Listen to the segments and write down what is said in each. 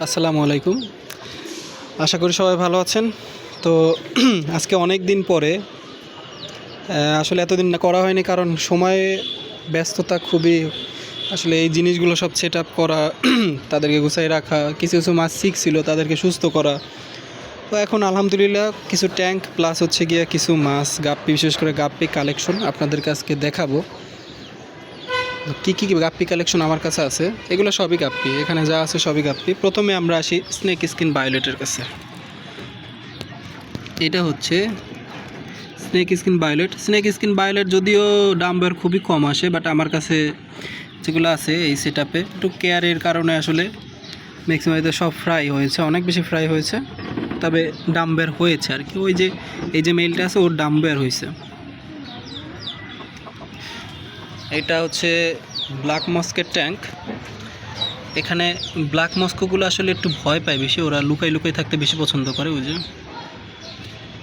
আসসালামু আলাইকুম। আশা করি সবাই ভালো আছেন। তো আজকে অনেক দিন পরে আসলে এতদিন না করা হয়নি, কারণ সময়ে ব্যস্ততা খুবই। আসলে এই জিনিসগুলো সব সেট আপ করা, তাদেরকে গুছাই রাখা, কিছু কিছু মাছ শিখছিল তাদেরকে সুস্থ করা। তো এখন আলহামদুলিল্লাহ কিছু ট্যাঙ্ক প্লাস হচ্ছে গিয়ে কিছু মাছ গাপ্পি, বিশেষ করে গাপ্পি কালেকশন আপনাদেরকে আজকে দেখাবো। কী কী গাপ্পি কালেকশন আমার কাছে আছে, এগুলো সবই গাপ্পি। এখানে যা আছে সবই গাপ্পি। প্রথমে আমরা আসি স্নেক স্কিন ভায়োলেটের কাছে। এটা হচ্ছে snake skin violet. Snake skin violet যদিও দামবার খুবই কম আসে, বাট আমার কাছে যেগুলো আছে এই সেট আপে একটু কেয়ারের কারণে আসলে ম্যাক্সিমাম সব ফ্রাই হয়েছে, অনেক বেশি ফ্রাই হয়েছে, তবে দাম বের হয়েছে আর কি। ওই যে এই যে মেলটা আছে ওর দাম বের হয়েছে। এটা হচ্ছে ব্ল্যাক মস্কের ট্যাঙ্ক। এখানে ব্ল্যাক মস্কোগুলো আসলে একটু ভয় পায় বেশি, ওরা লুকাই লুকাই থাকতে বেশি পছন্দ করে। ওই যে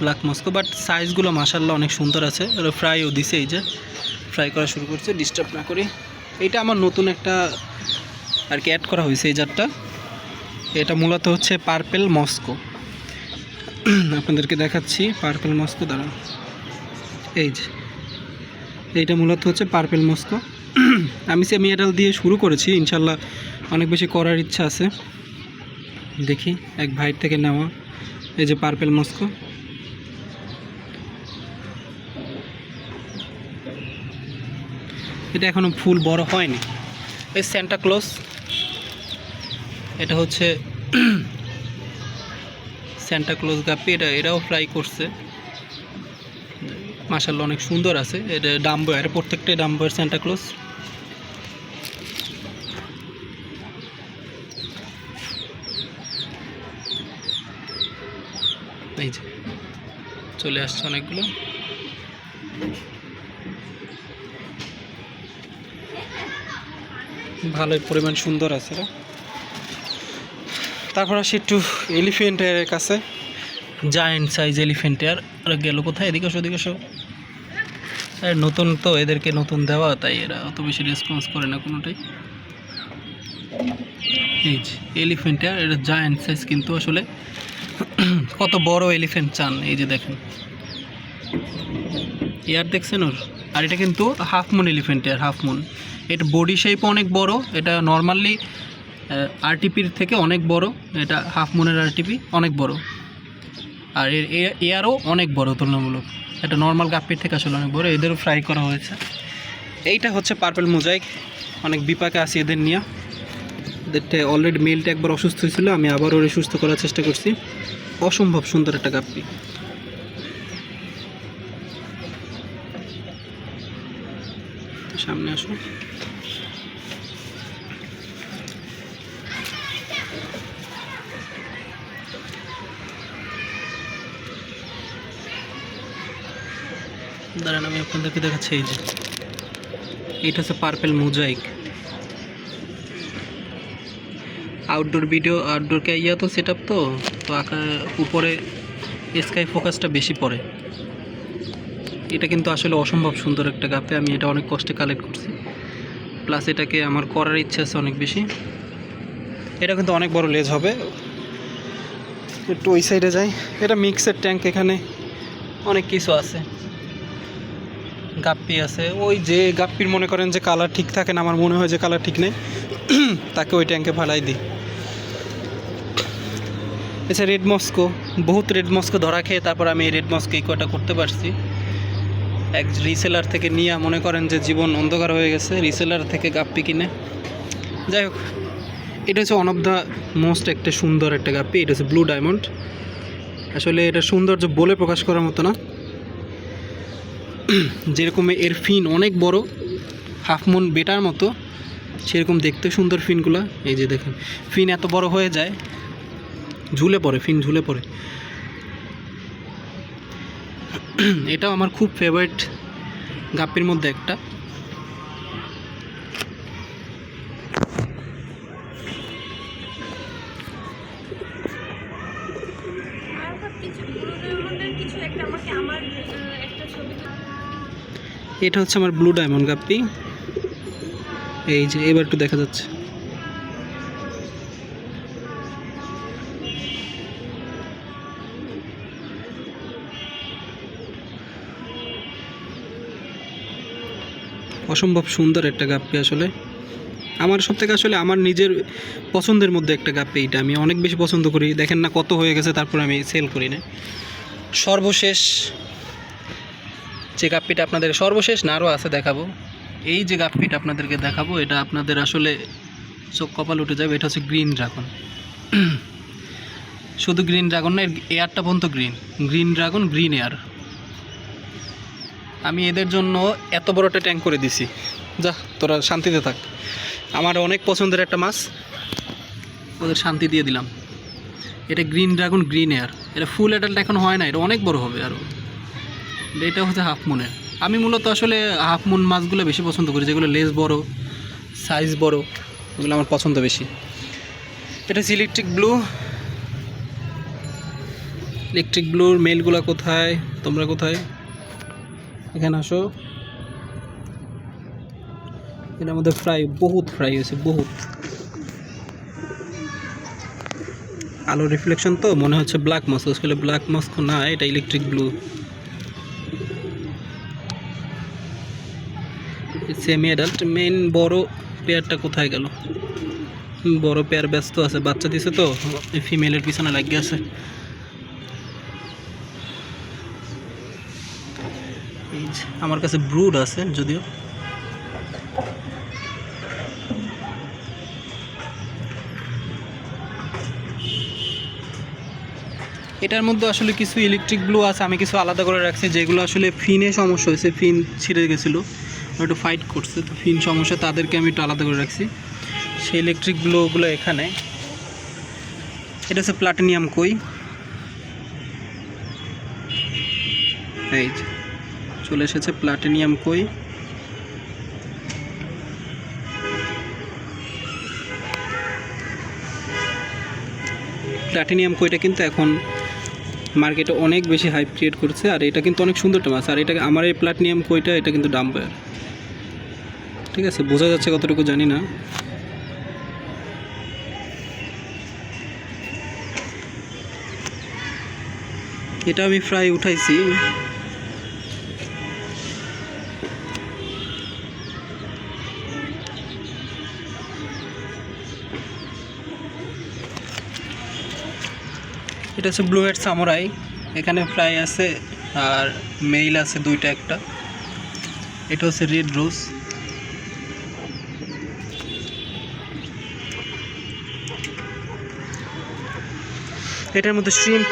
ব্ল্যাক মস্কো, বাট সাইজগুলো মাশাআল্লাহ অনেক সুন্দর আছে। ওরা ফ্রাইও দিছে, এই যে ফ্রাই করা শুরু করছে, ডিস্টার্ব না করি। এইটা আমার নতুন একটা আর কি অ্যাড করা হয়েছে এই জারটা। এটা মূলত হচ্ছে পার্পেল মস্কো। আপনাদেরকে দেখাচ্ছি পার্পেল মস্কো দ্বারা। এই যে এইটা মূলত হচ্ছে পার্পেল মস্কো। আমি সেমি এডাল দিয়ে শুরু করেছি, ইনশাল্লাহ অনেক বেশি করার ইচ্ছা আছে। দেখি এক ভাইয়ের থেকে নেওয়া এই যে পার্পেল মস্কো। এটা এখনো ফুল বড় হয়নি। এই স্যান্টা ক্লজ, এটা হচ্ছে স্যান্টা ক্লজ গাপ্পি। এটাও ফ্রাই করছে, মাশাআল্লাহ অনেক সুন্দর আছে। এটা ডাম্বয়ার, প্রত্যেকটাই ডাম্বয়ার স্যান্টা ক্লজ। এই যে চলে আসছে অনেকগুলো। ভালোই পরিমাণ সুন্দর আছে। তারপর আসি একটু এলিফেন্টের কাছে। জায়েন্ট সাইজ এলিফেন্টের। ওরা গেল কোথায়? এদিকে আসো, এদিকে আসো। আর নতুন তো, এদেরকে নতুন দেওয়া, তাই এরা অত বেশি রেসপন্স করে না কোনোটাই। এই যে এলিফেন্টের, এটা জায়েন্ট সাইজ, কিন্তু আসলে কত বড় এলিফেন্ট চান। এই যে দেখেন ইয়ার দেখছেন ওর। আর এটা কিন্তু হাফ মুন এলিফেন্টের, হাফ মুন। এটা বডি শেপ অনেক বড়, এটা নর্মালি আরটিপির থেকে অনেক বড়। এটা হাফ মুনের আরটিপি অনেক বড়, আর এর এয়ারও অনেক বড় তুলনামূলক। এটা নর্মাল গাপ্পির থেকে আসলে অনেক বড়। এদেরও ফ্রাই করা হয়েছে। এইটা হচ্ছে পার্পেল মোজাইক। অনেক বিপাকে আছি এদের নিয়ে। এদেরটা অলরেডি মেলটা একবার অসুস্থ হয়েছিল, আমি আবার ওরে সুস্থ করার চেষ্টা করছি। অসম্ভব সুন্দর একটা গাপ্পি। সামনে আসো। দাঁড়ান আমি আপনাদেরকে দেখাচ্ছি। এই যে এইটা হচ্ছে পার্পেল মোজাইক। আউটডোর ভিডিও, আউটডোরকে তো সেট আপ, তো উপরে স্কাই ফোকাসটা বেশি পড়ে। এটা কিন্তু আসলে অসম্ভব সুন্দর একটা গাপ্পি। আমি এটা অনেক কষ্টে কালেক্ট করছি, প্লাস এটাকে আমার করার ইচ্ছা আছে অনেক বেশি। এটা কিন্তু অনেক বড় লেজ হবে। একটু ওই সাইডে যাই। এটা মিক্সের ট্যাঙ্ক, এখানে অনেক কিছু আছে। গাপ্পি আছে। ওই যে গাপ্পির মনে করেন যে কালার ঠিক থাকে না, আমার মনে হয় যে কালার ঠিক নেই, তাকে ওই ট্যাঙ্কে ফালাই দিই। এছাড়া রেড মস্কো, বহুত রেড মস্কো ধরা খেয়ে তারপর আমি এই রেড মস্কো এই কটা করতে পারছি। এক রিসেলার থেকে নিয়ে মনে করেন যে জীবন অন্ধকার হয়ে গেছে, রিসেলার থেকে গাপ্পি কিনে। যাই হোক, এটা হচ্ছে ওয়ান অফ দ্য মোস্ট একটা সুন্দর একটা গাপ্পি। এটা হচ্ছে ব্লু ডায়মন্ড। আসলে এটা সৌন্দর্য বলে প্রকাশ করার মতো না। যেরকম এর ফিন অনেক বড়, হাফ মুন বেটার মতো, সেরকম দেখতে সুন্দর ফিনগুলো। এই যে দেখেন, ফিন এত বড় হয়ে যায়, ঝুলে পড়ে, ফিন ঝুলে পড়ে। এটাও আমার খুব ফেভারিট গাপ্পির মধ্যে একটা। এটা হচ্ছে আমার ব্লু ডায়মন্ড গাপ্পি। এই যে এবার একটু দেখা যাচ্ছে। অসম্ভব সুন্দর একটা গাপ্পি আসলে। আমার সব থেকে আসলে আমার নিজের পছন্দের মধ্যে একটা গাপ্পি এইটা, আমি অনেক বেশি পছন্দ করি। দেখেন না কত হয়ে গেছে, তারপর আমি সেল করি না। সর্বশেষ যে গাপ্পিটা আপনাদের, সর্বশেষ না আরও আছে দেখাবো, এই যে গাপ্পিটা আপনাদেরকে দেখাবো, এটা আপনাদের আসলে চোখ কপাল উঠে যাবে। এটা হচ্ছে গ্রিন ড্রাগন। শুধু গ্রিন ড্রাগন না, এয়ারটা পর্যন্ত green, green dragon, green air. আমি এদের জন্য এত বড় একটা ট্যাঙ্ক করে দিছি, যা তোরা শান্তিতে থাক। আমার অনেক পছন্দের একটা মাছ, ওদের শান্তি দিয়ে দিলাম। এটা গ্রিন ড্রাগন, গ্রিন এয়ার। এটা ফুল অ্যাডাল্ট এখন হয় না, এটা অনেক বড় হবে আরও। এটা হচ্ছে হাফ মুনের। আমি মূলত আসলে হাফ মুন মাছগুলো বেশি পছন্দ করি, যেগুলো লেজ বড়, সাইজ বড়, ওগুলো আমার পছন্দ বেশি। এটা হচ্ছে ইলেকট্রিক ব্লু। ইলেকট্রিক ব্লুর মেলগুলো কোথায়, তোমরা কোথায়? এখানে আসো। এটার মধ্যে ফ্রাই, বহুত ফ্রাই হয়েছে, বহুত। আলো রিফ্লেকশন তো মনে হচ্ছে ব্ল্যাক মস্কো, আসলে ব্ল্যাক মস্কো না, এটা electric blue. Semi adult. Main বড় পেয়ারটা কোথায় গেল? বড় পেয়ার ব্যস্ত আছে, বাচ্চা দিছে তো, ফিমেলের পিছনে লাগিয়ে আছে। আমার কাছে ব্রুড আছে যদিও। এটার মধ্যে আসলে কিছু ইলেকট্রিক ব্লু আছে, আমি কিছু আলাদা করে রাখছি, যেগুলো আসলে ফিনে সমস্যা হয়েছে, ফিন ছিঁড়ে গেছিলো, একটু ফাইট করছে, তো ফিন সমস্যা, তাদেরকে আমি একটু আলাদা করে রাখছি। সেই ইলেকট্রিক ব্লুগুলো এখানে। এটা হচ্ছে প্লাটিনিয়াম কই, এই চলে এসেছে প্লাটিনিয়াম কই। প্লাটিনিয়াম কইটা কিন্তু এখন মার্কেটে অনেক বেশি হাইপ ক্রিয়েট করছে, আর এটা কিন্তু অনেক সুন্দর একটা মাছ। আর এটা আমার এই প্লাটিনিয়াম কইটা, এটা কিন্তু ডাম্পার, ঠিক আছে, বোঝা যাচ্ছে কতটুকু জানি না। এটা আমি ফ্রাই উঠাইছি। এটা হচ্ছে ব্লু হেড সামুরাই। এখানে ফ্রাই আছে, আর মেইল আছে দুইটা, একটা। এটা হচ্ছে রেড রোজ। এটার মধ্যে শ্রিম্প।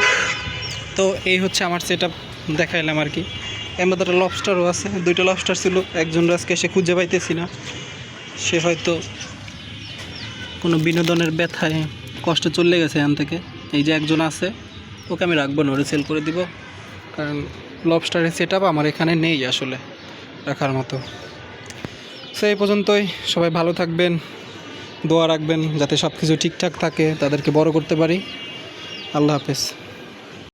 তো এই হচ্ছে আমার সেটআপ, দেখাইলাম আর কি। এর মধ্যে একটা লবস্টারও আছে, দুইটা লবস্টার ছিল, একজন আজকে সে খুঁজে পাইতেছি না, সে হয়তো কোনো বিনোদনের ব্যথায় কষ্ট চলে গেছে এখান থেকে। এই যে একজন আছে, ওকে আমি রাখবো না, ওরে সেল করে দিব, কারণ লবস্টারের সেটআপ আমার এখানে নেই আসলে রাখার মতো। সো এই পর্যন্তই, সবাই ভালো থাকবেন, দোয়া রাখবেন যাতে সব কিছু ঠিকঠাক থাকে, তাদেরকে বড় করতে পারি। আল্লাহ হাফেজ।